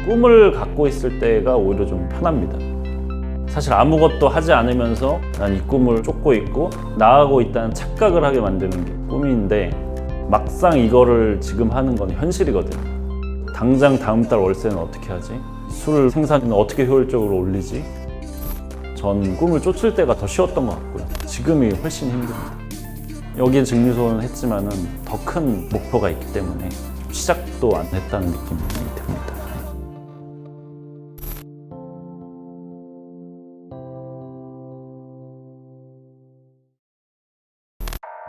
꿈을 갖고 있을 때가 오히려 좀 편합니다. 사실 아무것도 하지 않으면서 난 이 꿈을 쫓고 있고 나아가고 있다는 착각을 하게 만드는 게 꿈인데, 막상 이거를 지금 하는 건 현실이거든요. 당장 다음 달 월세는 어떻게 하지? 술 생산은 어떻게 효율적으로 올리지? 전 꿈을 쫓을 때가 더 쉬웠던 것 같고요. 지금이 훨씬 힘듭니다. 여기 증류소는 했지만은 더 큰 목표가 있기 때문에 시작도 안 했다는 느낌이 듭니다.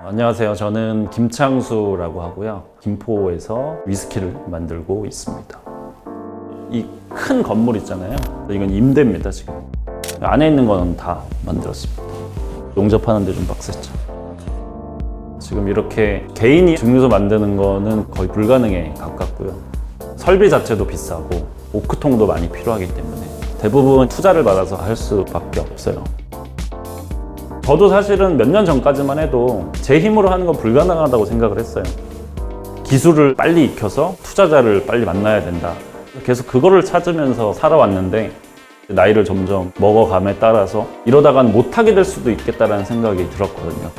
안녕하세요. 저는 김창수라고 하고요. 김포에서 위스키를 만들고 있습니다. 이 큰 건물 있잖아요. 이건 임대입니다, 지금. 안에 있는 거는 다 만들었습니다. 용접하는데 좀 빡셌죠. 지금 이렇게 개인이 증류소 만드는 거는 거의 불가능에 가깝고요. 설비 자체도 비싸고 오크통도 많이 필요하기 때문에 대부분 투자를 받아서 할 수밖에 없어요. 저도 사실은 몇 년 전까지만 해도 제 힘으로 하는 건 불가능하다고 생각을 했어요. 기술을 빨리 익혀서 투자자를 빨리 만나야 된다. 계속 그거를 찾으면서 살아왔는데 나이를 점점 먹어감에 따라서 이러다간 못하게 될 수도 있겠다라는 생각이 들었거든요.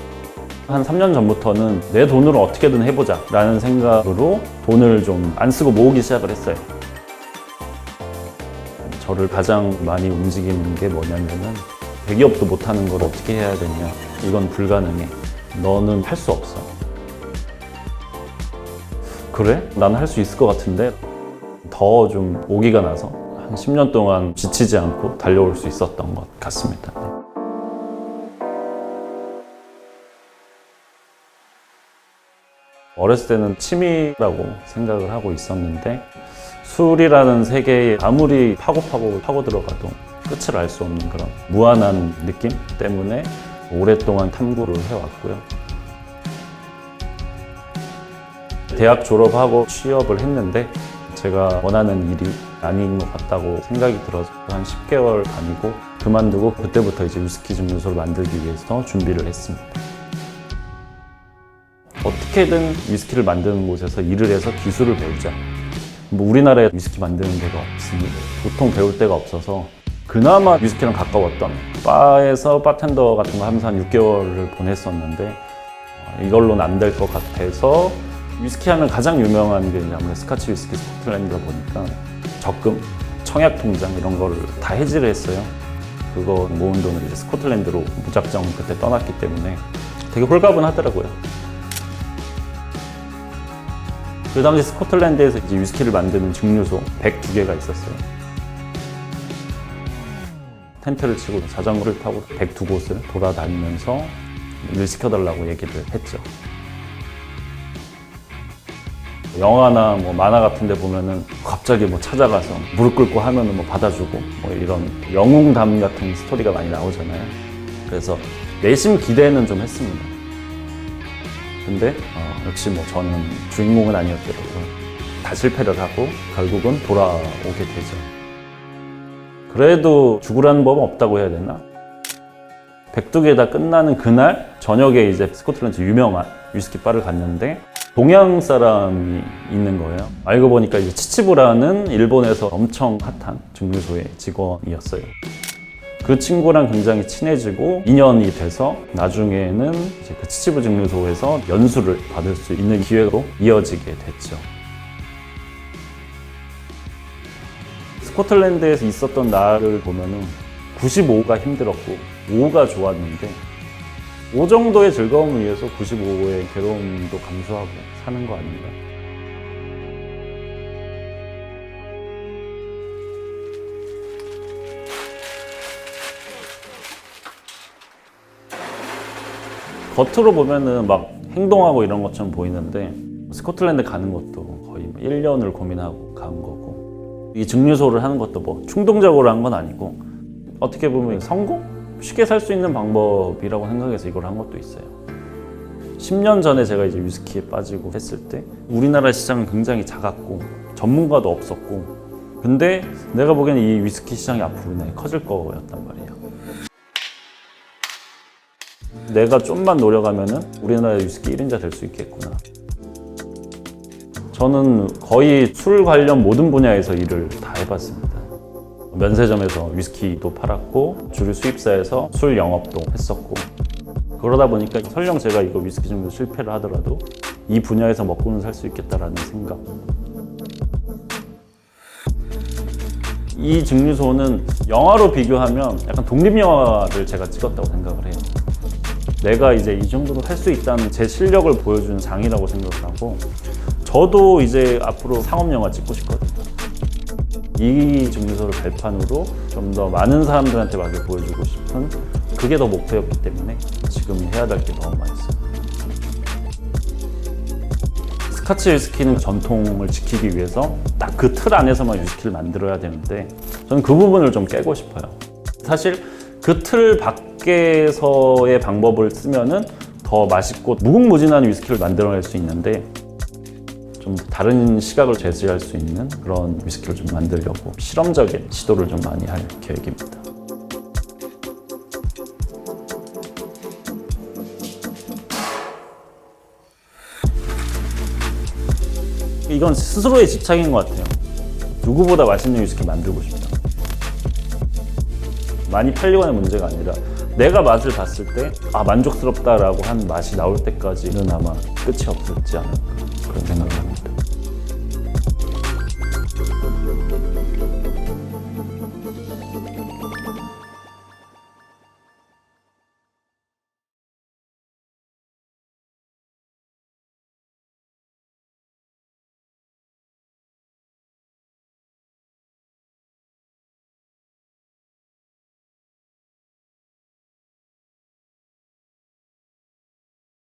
한 3년 전부터는 내 돈으로 어떻게든 해보자 라는 생각으로 돈을 좀 안 쓰고 모으기 시작을 했어요. 저를 가장 많이 움직이는 게 뭐냐면은 대기업도 못하는 걸 어떻게 해야 되냐, 이건 불가능해, 너는 할 수 없어. 그래? 나는 할 수 있을 것 같은데. 더 좀 오기가 나서 한 10년 동안 지치지 않고 달려올 수 있었던 것 같습니다. 어렸을 때는 취미라고 생각을 하고 있었는데, 술이라는 세계에 아무리 파고 들어가도 끝을 알 수 없는 그런 무한한 느낌 때문에 오랫동안 탐구를 해왔고요. 대학 졸업하고 취업을 했는데 제가 원하는 일이 아닌 것 같다고 생각이 들어서 한 10개월 다니고 그만두고, 그때부터 이제 위스키 증류소를 만들기 위해서 준비를 했습니다. 어떻게든 위스키를 만드는 곳에서 일을 해서 기술을 배우자. 뭐 우리나라에 위스키 만드는 데가 없으니 보통 배울 데가 없어서 그나마 위스키랑 가까웠던 바에서 바텐더 같은 거 하면서 한 6개월을 보냈었는데, 이걸로는 안 될 것 같아서 위스키 하면 가장 유명한 게 아무래도 스카치 위스키 스코틀랜드다 보니까 적금, 청약 통장 이런 거를 다 해지를 했어요. 그거 모은 돈을 이제 스코틀랜드로 무작정 그때 떠났기 때문에 되게 홀가분하더라고요. 그 당시 스코틀랜드에서 이제 위스키를 만드는 증류소 102개가 있었어요. 텐트를 치고 자전거를 타고 102곳을 돌아다니면서 일 시켜달라고 얘기를 했죠. 영화나 뭐 만화 같은 데 보면은 갑자기 뭐 찾아가서 무릎 꿇고 하면은 뭐 받아주고 뭐 이런 영웅담 같은 스토리가 많이 나오잖아요. 그래서 내심 기대는 좀 했습니다. 근데 역시 뭐 저는 주인공은 아니었더라고요. 다 실패를 하고 결국은 돌아오게 되죠. 그래도 죽으라는 법은 없다고 해야 되나? 102개 다 끝나는 그날 저녁에 이제 스코틀랜드 유명한 위스키 바를 갔는데 동양 사람이 있는 거예요. 알고 보니까 이제 치치부라는 일본에서 엄청 핫한 증류소의 직원이었어요. 그 친구랑 굉장히 친해지고 인연이 돼서 나중에는 이제 그 치치부 증류소에서 연수를 받을 수 있는 기회로 이어지게 됐죠. 스코틀랜드에서 있었던 나를 보면은 95가 힘들었고 5가 좋았는데 5 정도의 즐거움을 위해서 95의 괴로움도 감수하고 사는 거 아닌가. 겉으로 보면은 막 행동하고 이런 것처럼 보이는데 스코틀랜드 가는 것도 거의 1년을 고민하고 간 거고, 이 증류소를 하는 것도 뭐 충동적으로 한 건 아니고 어떻게 보면 성공? 쉽게 살 수 있는 방법이라고 생각해서 이걸 한 것도 있어요. 10년 전에 제가 이제 위스키에 빠지고 했을 때 우리나라 시장은 굉장히 작았고 전문가도 없었고, 근데 내가 보기에는 이 위스키 시장이 앞으로 커질 거였단 말이에요. 내가 좀만 노력하면은 우리나라의 위스키 1인자 될 수 있겠구나. 저는 거의 술 관련 모든 분야에서 일을 다 해봤습니다. 면세점에서 위스키도 팔았고 주류 수입사에서 술 영업도 했었고, 그러다 보니까 설령 제가 이거 위스키 정도 실패를 하더라도 이 분야에서 먹고는 살 수 있겠다라는 생각. 이 증류소는 영화로 비교하면 약간 독립영화를 제가 찍었다고 생각을 해요. 내가 이제 이 정도로 할 수 있다는 제 실력을 보여주는 장이라고 생각을 하고, 저도 이제 앞으로 상업영화 찍고 싶거든요. 이 증류소를 발판으로 좀 더 많은 사람들한테 맛을 보여주고 싶은, 그게 더 목표였기 때문에 지금 해야 될 게 너무 많이 있어요. 스카치 위스키는 전통을 지키기 위해서 딱 그 틀 안에서만 위스키를 만들어야 되는데, 저는 그 부분을 좀 깨고 싶어요. 사실 그 틀 밖에서의 방법을 쓰면은 더 맛있고 무궁무진한 위스키를 만들어낼 수 있는데, 좀 다른 시각을 제시할 수 있는 그런 위스키를 좀 만들려고 실험적인 시도를 좀 많이 할 계획입니다. 이건 스스로의 집착인 것 같아요. 누구보다 맛있는 위스키 만들고 싶다. 많이 팔리거나 문제가 아니라 내가 맛을 봤을 때 만족스럽다라고 한 맛이 나올 때까지는 아마 끝이 없지 않을까, 그런 생각을 합니다.